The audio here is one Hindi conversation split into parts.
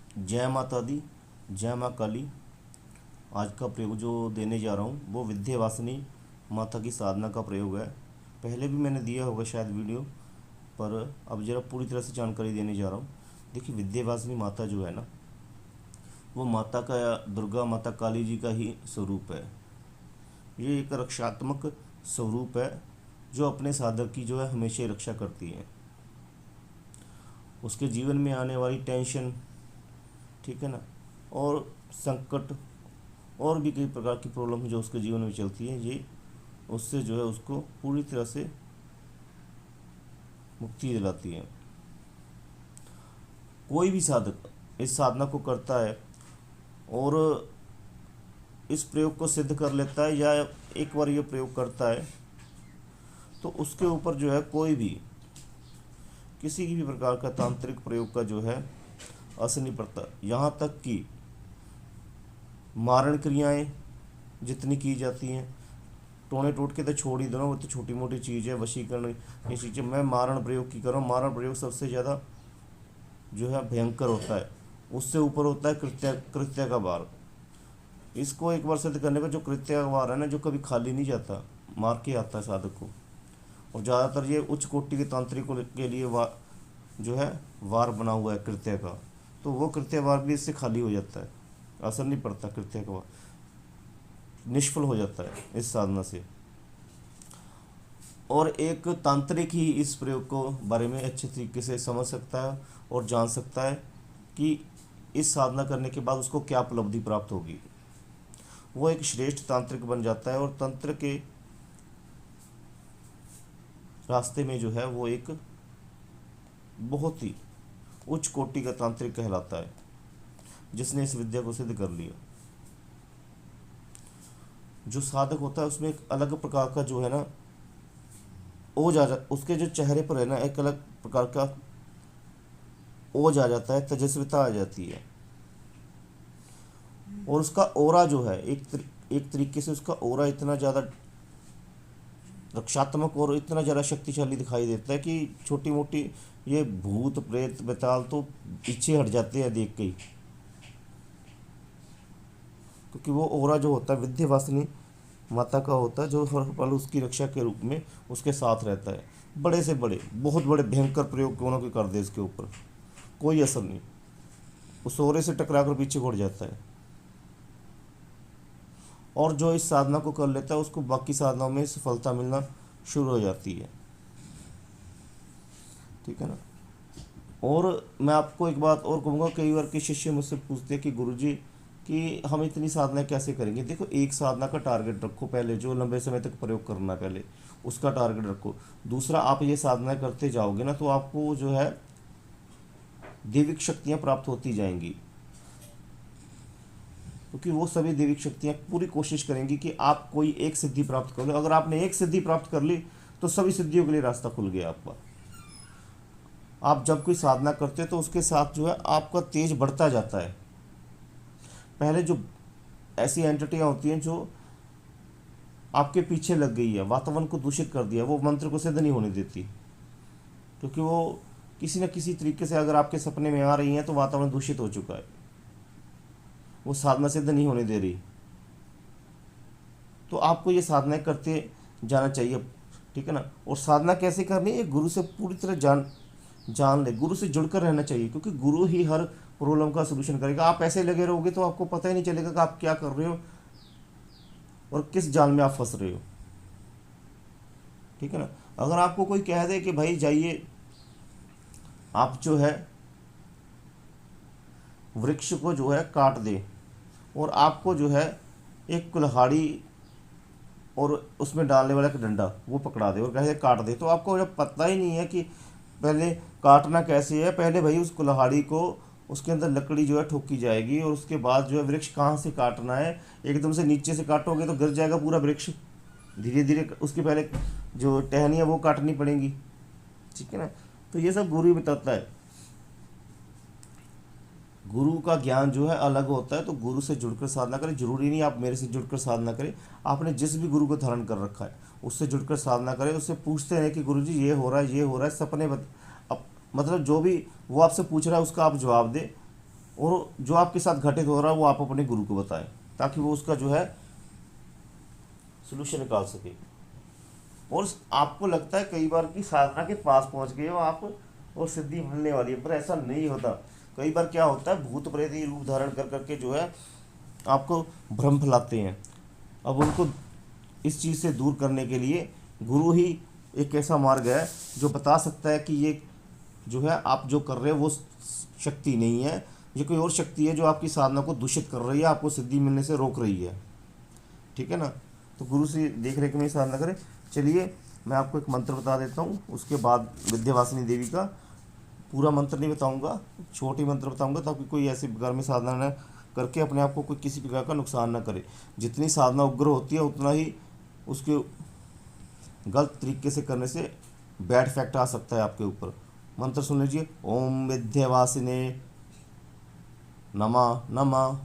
जय माता दी, जय माँ काली। आज का प्रयोग जो देने जा रहा हूँ वो विंध्यवासिनी माता की साधना का प्रयोग है। पहले भी मैंने दिया होगा शायद वीडियो, पर अब जरा पूरी तरह से जानकारी देने जा रहा हूँ। देखिए, विंध्यवासिनी माता जो है ना, वो माता का, दुर्गा माता काली जी का ही स्वरूप है। ये एक रक्षात्मक स्वरूप है जो अपने साधक की जो है हमेशा ही रक्षा करती है। उसके जीवन में आने वाली टेंशन, ठीक है ना, और संकट और भी कई प्रकार की प्रॉब्लम जो उसके जीवन में चलती है, ये उससे जो है उसको पूरी तरह से मुक्ति दिलाती है। कोई भी साधक इस साधना को करता है और इस प्रयोग को सिद्ध कर लेता है या एक बार ये प्रयोग करता है तो उसके ऊपर जो है कोई भी किसी भी प्रकार का तांत्रिक प्रयोग का जो है असर नहीं पड़ता। यहाँ तक कि मारण क्रियाएं जितनी की जाती हैं, टोने टोट के तो छोड़ ही दो ना, वो तो छोटी मोटी चीज़ है। वशीकरण ये चीज़ें, मैं मारण प्रयोग की कर रहा हूँ। मारण प्रयोग सबसे ज़्यादा जो है भयंकर होता है। उससे ऊपर होता है कृत्य का वार। इसको एक बार सिद्ध करने पर जो कृत्य का वार है ना, जो कभी खाली नहीं जाता, मार के आता है साधक को। और ज़्यादातर ये उच्च कोटि के तांत्रिकों के लिए जो है वार बना हुआ है कृत्य का, तो वो कृत्य वार भी इससे खाली हो जाता है, असर नहीं पड़ता, कृत्य का वार निष्फल हो जाता है इस साधना से। और एक तांत्रिक ही इस प्रयोग को बारे में अच्छे तरीके से समझ सकता है और जान सकता है कि इस साधना करने के बाद उसको क्या उपलब्धि प्राप्त होगी। वो एक श्रेष्ठ तांत्रिक बन जाता है और तंत्र के रास्ते में जो है वो एक बहुत ही उच्च कोटि का तांत्रिक कहलाता है, जिसने इस विद्या को सिद्ध कर लिया। जो साधक होता है उसमें एक अलग प्रकार का जो है ना ओज आ जा, उसके जो चेहरे पर है ना एक अलग प्रकार का ओज आ जाता है, तेजस्विता आ जाती है। और उसका ओरा जो है एक तरीके से उसका ओरा इतना ज़्यादा रक्षात्मक और इतना ज़्यादा शक्तिशाली दिखाई देता है कि छोटी मोटी ये भूत प्रेत बेताल तो पीछे हट जाते हैं देख के ही, क्योंकि वो ओरा जो होता है विंध्यवासिनी माता का होता है, जो हर पल उसकी रक्षा के रूप में उसके साथ रहता है। बड़े से बड़े बहुत बड़े भयंकर प्रयोग क्यों के कर दे, इसके ऊपर कोई असर नहीं, उस ओरे से टकरा कर पीछे घुट जाता है। और जो इस साधना को कर लेता है उसको बाकी साधनाओं में सफलता मिलना शुरू हो जाती है, ठीक है ना। और मैं आपको एक बात और कहूँगा, कई बार के शिष्य मुझसे पूछते हैं कि गुरुजी कि हम इतनी साधना कैसे करेंगे। देखो, एक साधना का टारगेट रखो पहले, जो लंबे समय तक प्रयोग करना है पहले उसका टारगेट रखो। दूसरा, आप ये साधना करते जाओगे ना तो आपको जो है दैविक शक्तियाँ प्राप्त होती जाएंगी, क्योंकि वो सभी दैविक शक्तियाँ पूरी कोशिश करेंगी कि आप कोई एक सिद्धि प्राप्त कर लो। अगर आपने एक सिद्धि प्राप्त कर ली तो सभी सिद्धियों के लिए रास्ता खुल गया आपका। आप जब कोई साधना करते हैं तो उसके साथ जो है आपका तेज बढ़ता जाता है। पहले जो ऐसी एंटिटियाँ होती हैं जो आपके पीछे लग गई है, वातावरण को दूषित कर दिया, वो मंत्र को सिद्ध नहीं होने देती, क्योंकि वो किसी न किसी तरीके से अगर आपके सपने में आ रही हैं तो वातावरण दूषित हो चुका है, वो साधना सिद्ध नहीं होने दे रही। तो आपको ये साधनाएं करते जाना चाहिए, ठीक है ना। और साधना कैसे करनी है, गुरु से पूरी तरह जान ले, गुरु से जुड़कर रहना चाहिए, क्योंकि गुरु ही हर प्रॉब्लम का सोल्यूशन करेगा। आप ऐसे लगे रहोगे तो आपको पता ही नहीं चलेगा कि आप क्या कर रहे हो और किस जाल में आप फंस रहे हो, ठीक है ना। अगर आपको कोई कह दे कि भाई जाइए, आप जो है वृक्ष को जो है काट दे, और आपको जो है एक कुल्हाड़ी और उसमें डालने वाला एक डंडा वो पकड़ा दे और कहे काट दे, तो आपको जब पता ही नहीं है कि पहले काटना कैसे है, पहले भाई उस कुल्हाड़ी को उसके अंदर लकड़ी जो है ठोकी जाएगी और उसके बाद जो है वृक्ष कहाँ से काटना है। एकदम से नीचे से काटोगे तो गिर जाएगा पूरा वृक्ष, धीरे धीरे उसके पहले जो टहनियाँ वो काटनी पड़ेंगी, ठीक है ना। तो ये सब गुरु ही बताता है। गुरु का ज्ञान जो है अलग होता है, तो गुरु से जुड़कर साधना करें। जरूरी नहीं आप मेरे से जुड़कर साधना करें, आपने जिस भी गुरु को धारण कर रखा है उससे जुड़कर साधना करें। उससे पूछते रहे कि गुरु जी ये हो रहा है, ये हो रहा है, सपने मतलब जो भी वो आपसे पूछ रहा है उसका आप जवाब दें, और जो आपके साथ घटित हो रहा है वो आप अपने गुरु को बताएं, ताकि वो उसका जो है सोल्यूशन निकाल सके। और आपको लगता है कई बार कि साधना के पास पहुंच गए हो आप और सिद्धि मिलने वाली है, पर ऐसा नहीं होता। कई बार क्या होता है, भूत प्रेत ही रूप धारण कर करके जो है आपको भ्रम फैलाते हैं। अब उनको इस चीज़ से दूर करने के लिए गुरु ही एक ऐसा मार्ग है जो बता सकता है कि ये जो है आप जो कर रहे हो वो शक्ति नहीं है, ये कोई और शक्ति है जो आपकी साधना को दूषित कर रही है, आपको सिद्धि मिलने से रोक रही है। ठीक है ना। तो गुरु से देख रेख में साधना करें। चलिए मैं आपको एक मंत्र बता देता हूँ, उसके बाद विद्यावासिनी देवी का पूरा मंत्र नहीं बताऊँगा, छोटी मंत्र बताऊँगा, ताकि कोई ऐसी प्रकार में साधना न करके अपने आप को कोई किसी प्रकार का नुकसान न करे। जितनी साधना उग्र होती है उतना ही उसके गलत तरीके से करने से बैड इफेक्ट आ सकता है आपके ऊपर। मंत्र सुन लीजिए। ओम विद्यावासिने नमः नमः।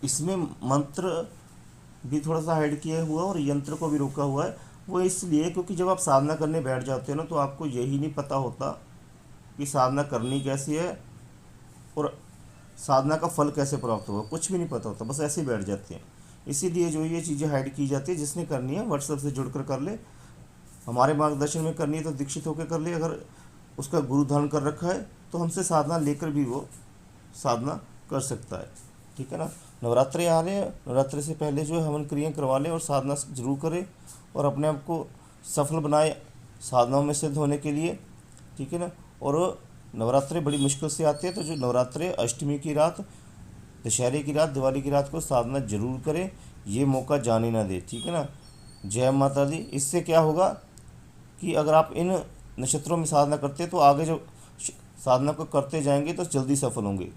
इसमें मंत्र भी थोड़ा सा हाइड किया हुआ और यंत्र को भी रोका हुआ है। वो इसलिए क्योंकि जब आप साधना करने बैठ जाते हो ना, तो आपको यही नहीं पता होता कि साधना करनी कैसी है और साधना का फल कैसे प्राप्त होगा, कुछ भी नहीं पता होता, बस ऐसे ही बैठ जाते हैं। इसीलिए जो ये चीज़ें हाइड की जाती है। जिसने करनी है व्हाट्सएप से जुड़कर कर ले, हमारे मार्गदर्शन में करनी है तो दीक्षित होकर कर ले। अगर उसका गुरु धारण कर रखा है तो हमसे साधना लेकर भी वो साधना कर सकता है। ठीक है ना। नवरात्रि आ रहे हैं, नवरात्रि से पहले जो है हवन क्रिया करवा लें और साधना जरूर करें और अपने आप को सफल बनाए साधनाओं में सिद्ध होने के लिए। ठीक है ना। और नवरात्रि बड़ी मुश्किल से आती है, तो जो नवरात्रि अष्टमी की रात, दशहरे की रात, दिवाली की रात को साधना जरूर करें, ये मौका जाने ना दे। ठीक है ना। जय माता दी। इससे क्या होगा कि अगर आप इन नक्षत्रों में साधना करते हैं तो आगे जो साधना को करते जाएंगे तो जल्दी सफल होंगे।